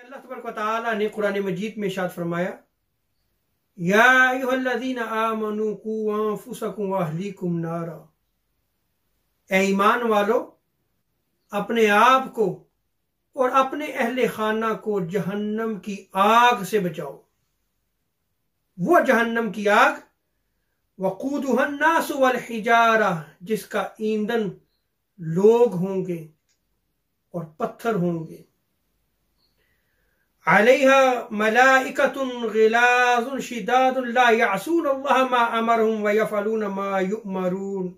अल्लाह तबारक व तआला ने कुरान मजीद में इरशाद फरमाया, या अय्युहल्लज़ीना आमनू कू अंफुसकुम व अहलीकुम नारा, ए ईमान वालो अपने आप को और अपने अहले खाना को जहन्नम की आग से बचाओ। वो जहन्नम की आग वक़ूदुहन नास वल हिजारा, जिसका ईंधन लोग होंगे और पत्थर होंगे। अलैहा मलाइकतुन गिलाजुन शिदादुन ला यअसून अल्लाह मा अमरहुम व यफअलून मा युअमरून।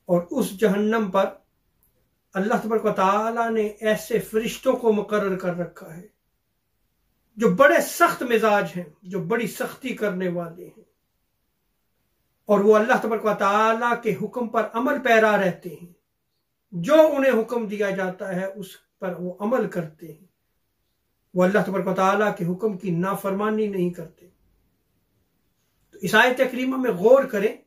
और उस जहन्नम पर अल्लाह तबारक व तआला ने ऐसे फरिश्तों को मुकर्रर कर रखा है जो बड़े सख्त मिजाज हैं, जो बड़ी सख्ती करने वाले हैं, और वो अल्लाह तबारक व तआला के हुक्म पर अमल पैरा रहते हैं। जो उन्हें हुक्म दिया जाता है उस पर वो अमल करते हैं। वो अल्लाह तबारक व तआला के हुक्म की नाफरमानी नहीं करते। तो इस आयत करीमा में गौर करें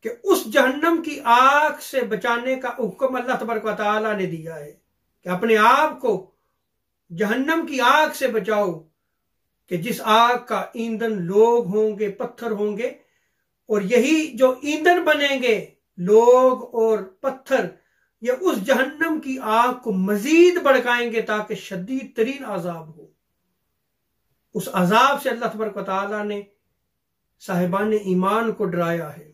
कि उस जहन्नम की आग से बचाने का हुक्म अल्लाह तबारक व तआला ने दिया है कि अपने आप को जहन्नम की आग से बचाओ, कि जिस आग का ईंधन लोग होंगे, पत्थर होंगे, और यही जो ईंधन बनेंगे लोग और पत्थर, ये उस जहन्नम की आग को मजीद भड़काएंगे ताकि शदीद तरीन अजाब हो। उस अजाब से अल्लाह तबारक व तआला ने साहिबान ईमान को डराया है।